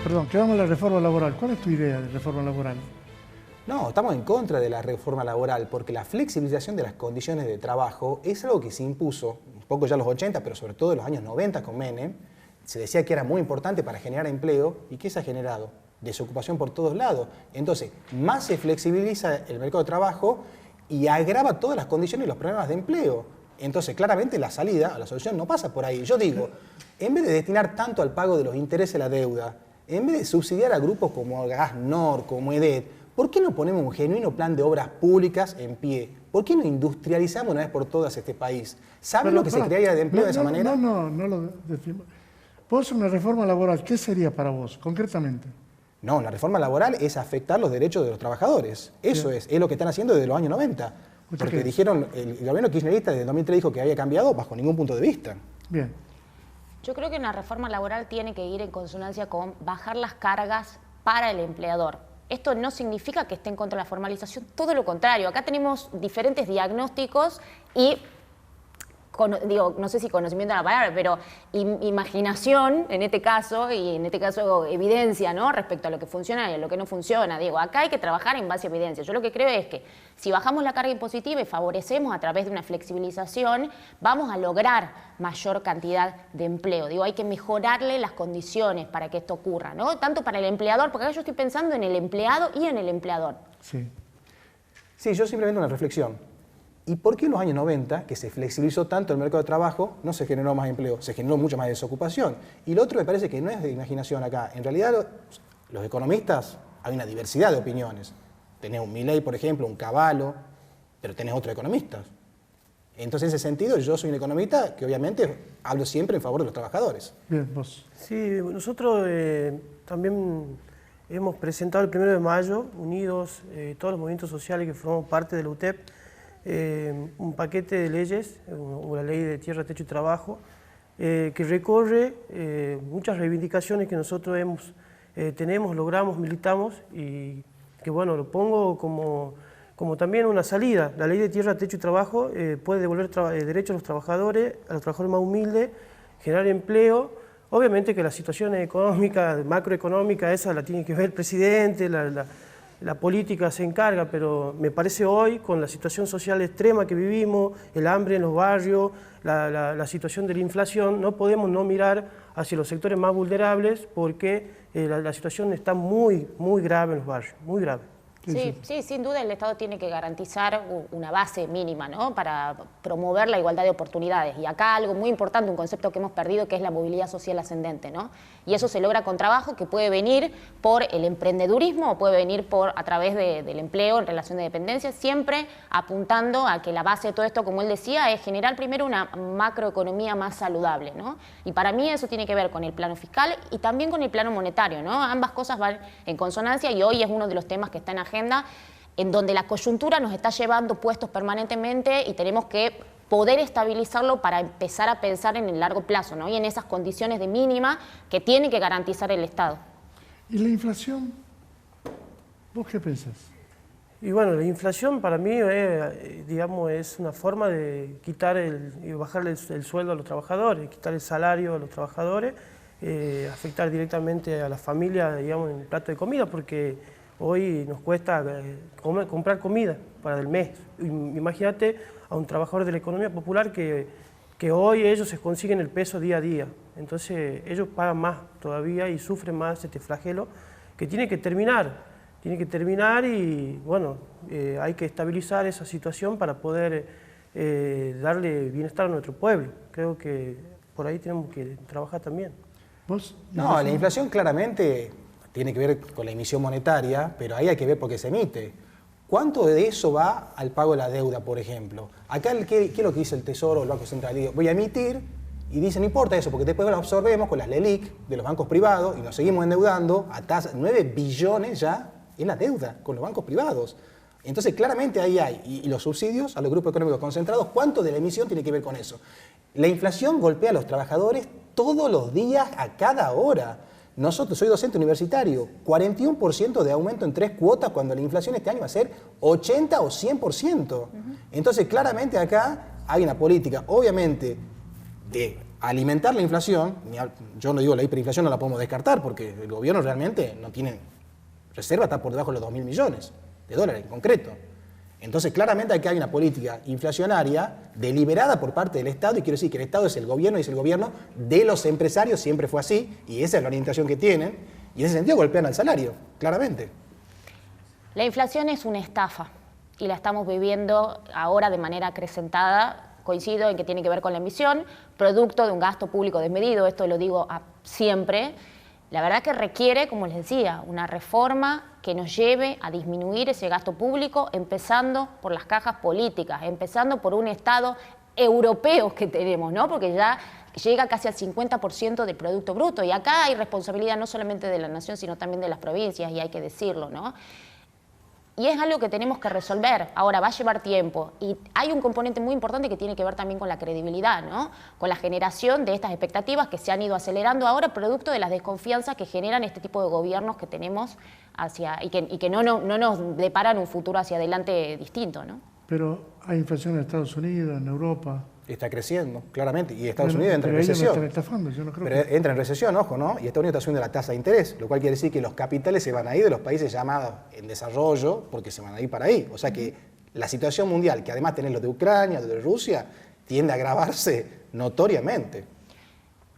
perdón, quedamos en la reforma laboral. ¿Cuál es tu idea de reforma laboral? No, estamos en contra de la reforma laboral porque la flexibilización de las condiciones de trabajo es algo que se impuso un poco ya en los 80, pero sobre todo en los años 90 con Menem. Se decía que era muy importante para generar empleo. ¿Y qué se ha generado? Desocupación por todos lados. Entonces, más se flexibiliza el mercado de trabajo y agrava todas las condiciones y los problemas de empleo. Entonces, claramente la salida a la solución no pasa por ahí. Yo digo, en vez de destinar tanto al pago de los intereses de la deuda, en vez de subsidiar a grupos como Gas Nor, como EDET, ¿por qué no ponemos un genuino plan de obras públicas en pie? ¿Por qué no industrializamos una vez por todas este país? ¿Saben lo que se crearía de empleo de esa manera? No lo decimos. Vos, una reforma laboral, ¿qué sería para vos, concretamente? No, la reforma laboral es afectar los derechos de los trabajadores. Eso es lo que están haciendo desde los años 90. Porque dijeron, el gobierno kirchnerista desde el 2003 dijo que había cambiado bajo ningún punto de vista. Bien. Yo creo que una reforma laboral tiene que ir en consonancia con bajar las cargas para el empleador. Esto no significa que esté en contra de la formalización, todo lo contrario. Acá tenemos diferentes diagnósticos y, no sé si conocimiento de la palabra, pero imaginación en este caso, y en este caso evidencia, ¿no?, respecto a lo que funciona y a lo que no funciona. Digo, acá hay que trabajar en base a evidencia. Yo lo que creo es que si bajamos la carga impositiva y favorecemos a través de una flexibilización, vamos a lograr mayor cantidad de empleo. Digo, hay que mejorarle las condiciones para que esto ocurra, ¿no? Tanto para el empleador, porque acá yo estoy pensando en el empleado y en el empleador. Sí. Sí, yo simplemente una reflexión. ¿Y por qué en los años 90, que se flexibilizó tanto el mercado de trabajo, no se generó más empleo? Se generó mucha más desocupación. Y lo otro me parece que no es de imaginación acá. En realidad, los economistas, hay una diversidad de opiniones. Tenés un Milei, por ejemplo, un Cavallo, pero tenés otros economistas. Entonces, en ese sentido, yo soy un economista que obviamente hablo siempre en favor de los trabajadores. Bien, vos. Sí, nosotros también hemos presentado el 1 de mayo, unidos todos los movimientos sociales que formamos parte de la UTEP, un paquete de leyes, la ley de tierra, techo y trabajo, que recorre muchas reivindicaciones que nosotros tenemos, logramos, militamos y que bueno, lo pongo como también una salida. La ley de tierra, techo y trabajo puede devolver derechos a los trabajadores más humildes, generar empleo. Obviamente que la situación económica, macroeconómica, esa la tiene que ver el presidente, la política se encarga, pero me parece hoy, con la situación social extrema que vivimos, el hambre en los barrios, la situación de la inflación, no podemos no mirar hacia los sectores más vulnerables porque la situación está muy grave en los barrios, muy grave. Sí, sin duda el Estado tiene que garantizar una base mínima, ¿no?, para promover la igualdad de oportunidades. Y acá algo muy importante, un concepto que hemos perdido, que es la movilidad social ascendente, ¿no? Y eso se logra con trabajo que puede venir por el emprendedurismo o puede venir a través del empleo en relación de dependencia, siempre apuntando a que la base de todo esto, como él decía, es generar primero una macroeconomía más saludable, ¿no? Y para mí eso tiene que ver con el plano fiscal y también con el plano monetario, ¿no? Ambas cosas van en consonancia y hoy es uno de los temas que está en agenda, en donde la coyuntura nos está llevando puestos permanentemente y tenemos que poder estabilizarlo para empezar a pensar en el largo plazo, ¿no?, y en esas condiciones de mínima que tiene que garantizar el Estado. ¿Y la inflación? ¿Vos qué pensás? Y bueno, la inflación para mí, digamos, es una forma de quitar y bajarle el sueldo a los trabajadores, quitar el salario a los trabajadores, afectar directamente a la familia, digamos, en el plato de comida, porque hoy nos cuesta comprar comida para el mes. Imagínate a un trabajador de la economía popular que hoy ellos se consiguen el peso día a día. Entonces ellos pagan más todavía y sufren más este flagelo que tiene que terminar. Tiene que terminar y bueno, hay que estabilizar esa situación para poder darle bienestar a nuestro pueblo. Creo que por ahí tenemos que trabajar también. ¿Vos? No, la inflación claramente tiene que ver con la emisión monetaria, pero ahí hay que ver por qué se emite. ¿Cuánto de eso va al pago de la deuda, por ejemplo? Acá, ¿qué es lo que dice el Tesoro o el Banco Central? Digo, voy a emitir, y dicen, no importa eso, porque después lo absorbemos con las LELIQ de los bancos privados y nos seguimos endeudando a tasas, 9 billones ya es la deuda con los bancos privados. Entonces, claramente ahí hay, y los subsidios a los grupos económicos concentrados, ¿cuánto de la emisión tiene que ver con eso? La inflación golpea a los trabajadores todos los días, a cada hora. Nosotros, soy docente universitario, 41% de aumento en 3 cuotas cuando la inflación este año va a ser 80 o 100%. Entonces, claramente acá hay una política, obviamente, de alimentar la inflación, yo no digo la hiperinflación, no la podemos descartar, porque el gobierno realmente no tiene reserva, está por debajo de los 2.000 millones de dólares en concreto. Entonces, claramente aquí hay una política inflacionaria deliberada por parte del Estado, y quiero decir que el Estado es el gobierno y es el gobierno de los empresarios, siempre fue así, y esa es la orientación que tienen, y en ese sentido golpean al salario, claramente. La inflación es una estafa y la estamos viviendo ahora de manera acrecentada. Coincido en que tiene que ver con la emisión, producto de un gasto público desmedido, esto lo digo siempre. La verdad que requiere, como les decía, una reforma que nos lleve a disminuir ese gasto público, empezando por las cajas políticas, empezando por un Estado europeo que tenemos, ¿no? Porque ya llega casi al 50% del Producto Bruto, y acá hay responsabilidad no solamente de la nación, sino también de las provincias, y hay que decirlo, ¿no? Y es algo que tenemos que resolver. Ahora, va a llevar tiempo. Y hay un componente muy importante que tiene que ver también con la credibilidad, ¿no? Con la generación de estas expectativas que se han ido acelerando ahora, producto de las desconfianzas que generan este tipo de gobiernos que tenemos y que no nos deparan un futuro hacia adelante distinto, ¿no? Pero hay inflación en Estados Unidos, en Europa. Está creciendo, claramente, y Estados Bueno, Unidos entra en pero ellos me recesión. están estafando, yo no creo Pero que... entra en recesión, ojo, ¿no? Y Estados Unidos está subiendo la tasa de interés, lo cual quiere decir que los capitales se van a ir de los países llamados en desarrollo, porque se van a ir para ahí. O sea que la situación mundial, que además tenés lo de Ucrania, lo de Rusia, tiende a agravarse notoriamente.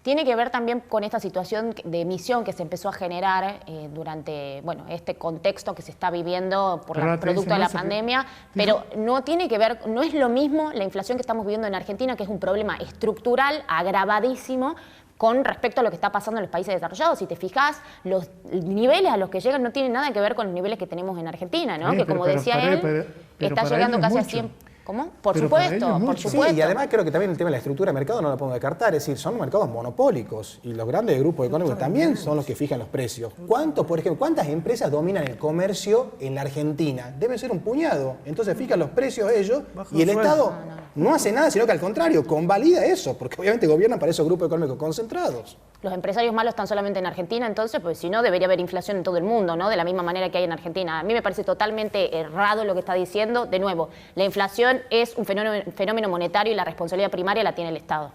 Tiene que ver también con esta situación de emisión que se empezó a generar durante este contexto que se está viviendo por el producto de la pandemia, pero no tiene que ver, no es lo mismo la inflación que estamos viviendo en Argentina, que es un problema estructural agravadísimo con respecto a lo que está pasando en los países desarrollados. Si te fijas, los niveles a los que llegan no tienen nada que ver con los niveles que tenemos en Argentina, ¿no? Que como decía él, está llegando casi a 100... ¿Cómo? Por supuesto, por supuesto. Sí, y además creo que también el tema de la estructura de mercado no lo podemos descartar, es decir, son mercados monopólicos y los grandes grupos económicos también son los que fijan los precios. ¿Cuántas empresas dominan el comercio en la Argentina? Debe ser un puñado. Entonces fijan los precios ellos y el Estado no hace nada, sino que al contrario, convalida eso, porque obviamente gobiernan para esos grupos económicos concentrados. Los empresarios malos están solamente en Argentina, entonces, pues si no, debería haber inflación en todo el mundo, ¿no? De la misma manera que hay en Argentina. A mí me parece totalmente errado lo que está diciendo. De nuevo, la inflación es un fenómeno monetario y la responsabilidad primaria la tiene el Estado.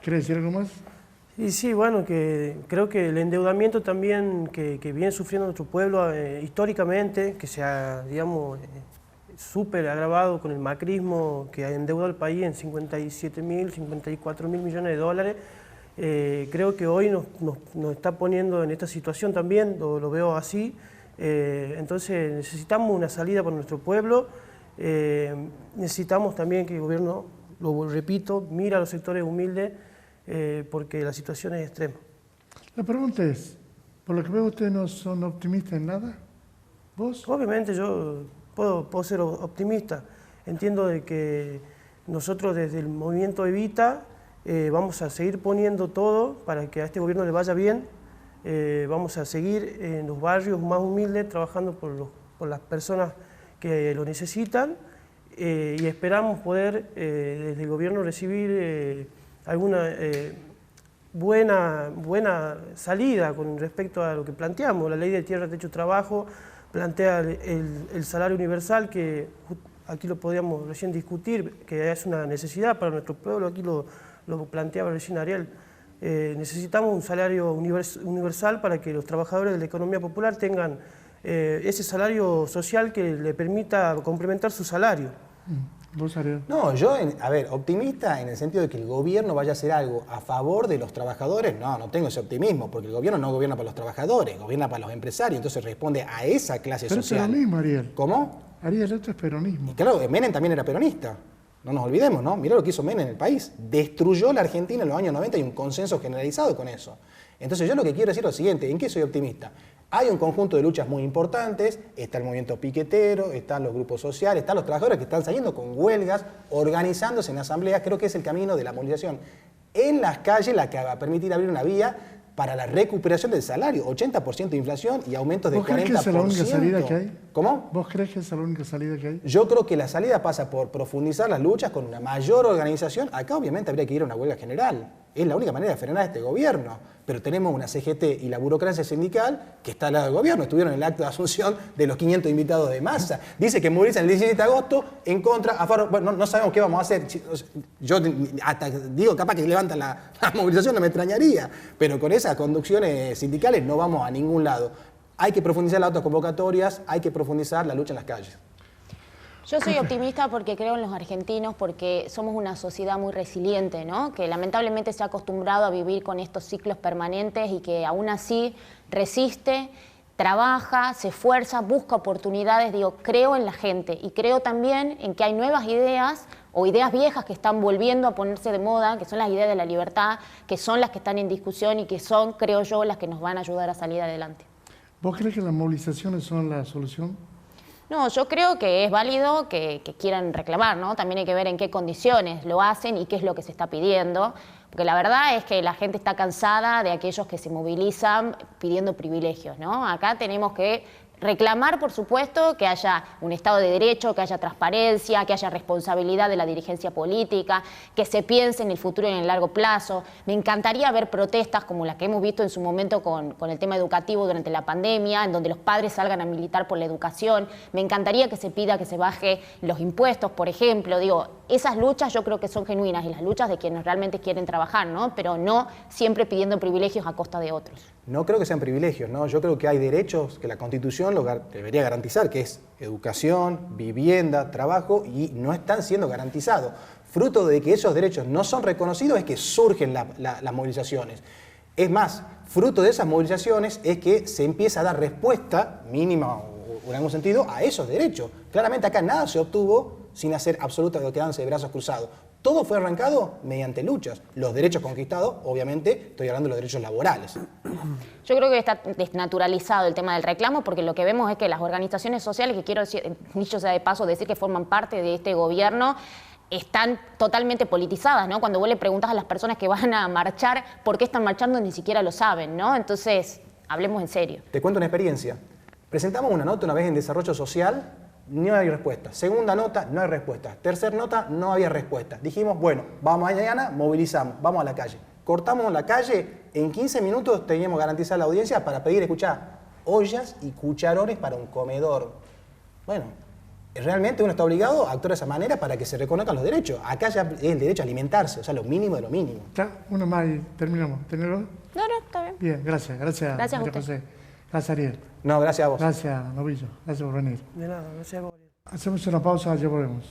¿Quieres decir algo más? Y sí, bueno, que creo que el endeudamiento también que viene sufriendo nuestro pueblo históricamente, que se ha, digamos, súper agravado con el macrismo, que ha endeudado al país en 57.000, 54.000 millones de dólares, creo que hoy nos está poniendo en esta situación también, lo veo así. Entonces necesitamos una salida para nuestro pueblo, necesitamos también que el gobierno, lo repito, mire a los sectores humildes, porque la situación es extrema. La pregunta es, por lo que veo ustedes no son optimistas en nada, ¿vos? Obviamente yo puedo ser optimista, entiendo de que nosotros desde el movimiento Evita vamos a seguir poniendo todo para que a este gobierno le vaya bien, vamos a seguir en los barrios más humildes trabajando por las personas que lo necesitan y esperamos poder desde el gobierno recibir alguna buena salida con respecto a lo que planteamos. La ley de tierra, techo, trabajo plantea el salario universal, que aquí lo podríamos recién discutir, que es una necesidad para nuestro pueblo, aquí lo planteaba recién Ariel. Necesitamos un salario universal para que los trabajadores de la economía popular tengan ese salario social que le permita complementar su salario. ¿Vos, Ariel? No, yo, optimista en el sentido de que el gobierno vaya a hacer algo a favor de los trabajadores, no tengo ese optimismo, porque el gobierno no gobierna para los trabajadores, gobierna para los empresarios, entonces responde a esa clase social. Pero es peronismo, Ariel. ¿Cómo? Ariel, esto es peronismo. Y claro, Menem también era peronista. No nos olvidemos, ¿no? Mirá lo que hizo Menem en el país. Destruyó la Argentina en los años 90 y un consenso generalizado con eso. Entonces yo lo que quiero decir es lo siguiente, ¿en qué soy optimista? Hay un conjunto de luchas muy importantes, está el movimiento piquetero, están los grupos sociales, están los trabajadores que están saliendo con huelgas, organizándose en asambleas. Creo que es el camino de la movilización en las calles la que va a permitir abrir una vía para la recuperación del salario. 80% de inflación y aumentos de 40%. ¿Vos crees que esa es la única salida que hay? ¿Cómo? ¿Vos crees que esa es la única salida que hay? Yo creo que la salida pasa por profundizar las luchas con una mayor organización. Acá obviamente habría que ir a una huelga general. Es la única manera de frenar a este gobierno. Pero tenemos una CGT y la burocracia sindical que está al lado del gobierno. Estuvieron en el acto de asunción de los 500 invitados de masa. Dice que movilizan el 17 de agosto en contra, a favor. Bueno, no sabemos qué vamos a hacer. Yo hasta digo, capaz que levantan la movilización, no me extrañaría. Pero con esas conducciones sindicales no vamos a ningún lado. Hay que profundizar las autoconvocatorias, hay que profundizar la lucha en las calles. Yo soy optimista porque creo en los argentinos, porque somos una sociedad muy resiliente, ¿no? Que lamentablemente se ha acostumbrado a vivir con estos ciclos permanentes y que aún así resiste, trabaja, se esfuerza, busca oportunidades. Digo, creo en la gente y creo también en que hay nuevas ideas o ideas viejas que están volviendo a ponerse de moda, que son las ideas de la libertad, que son las que están en discusión y que son, creo yo, las que nos van a ayudar a salir adelante. ¿Vos crees que las movilizaciones son la solución? No, yo creo que es válido que quieran reclamar, ¿no? También hay que ver en qué condiciones lo hacen y qué es lo que se está pidiendo, porque la verdad es que la gente está cansada de aquellos que se movilizan pidiendo privilegios, ¿no? Acá tenemos que reclamar, por supuesto, que haya un Estado de Derecho, que haya transparencia, que haya responsabilidad de la dirigencia política, que se piense en el futuro y en el largo plazo. Me encantaría ver protestas como las que hemos visto en su momento con el tema educativo durante la pandemia, en donde los padres salgan a militar por la educación. Me encantaría que se pida que se baje los impuestos, por ejemplo. Digo, esas luchas yo creo que son genuinas y las luchas de quienes realmente quieren trabajar, ¿no? Pero no siempre pidiendo privilegios a costa de otros. No creo que sean privilegios, ¿no? Yo creo que hay derechos que la Constitución debería garantizar, que es educación, vivienda, trabajo, y no están siendo garantizados. Fruto de que esos derechos no son reconocidos es que surgen las movilizaciones. Es más, fruto de esas movilizaciones es que se empieza a dar respuesta mínima o en algún sentido a esos derechos. Claramente acá nada se obtuvo sin hacer absolutamente quedándose de brazos cruzados. Todo fue arrancado mediante luchas. Los derechos conquistados, obviamente, estoy hablando de los derechos laborales. Yo creo que está desnaturalizado el tema del reclamo, porque lo que vemos es que las organizaciones sociales, que quiero decir, dicho sea de paso, decir que forman parte de este gobierno, están totalmente politizadas, ¿no? Cuando vos le preguntas a las personas que van a marchar por qué están marchando, ni siquiera lo saben, ¿no? Entonces, hablemos en serio. Te cuento una experiencia. Presentamos una nota una vez en Desarrollo Social, no hay respuesta. Segunda nota, no hay respuesta. Tercera nota, no había respuesta. Dijimos, bueno, vamos mañana, movilizamos, vamos a la calle. Cortamos la calle, en 15 minutos teníamos garantizar la audiencia para pedir, escuchar, ollas y cucharones para un comedor. Bueno, realmente uno está obligado a actuar de esa manera para que se reconozcan los derechos. Acá ya es el derecho a alimentarse, o sea, lo mínimo de lo mínimo. Ya, uno más y terminamos. ¿Tenés? No, está bien. Bien, gracias. Gracias, Gracias a María usted. José. Gracias, Ariel. No, gracias a vos. Gracias, Novillo. Gracias por venir. De nada, gracias a vos. Hacemos una pausa, ya volvemos.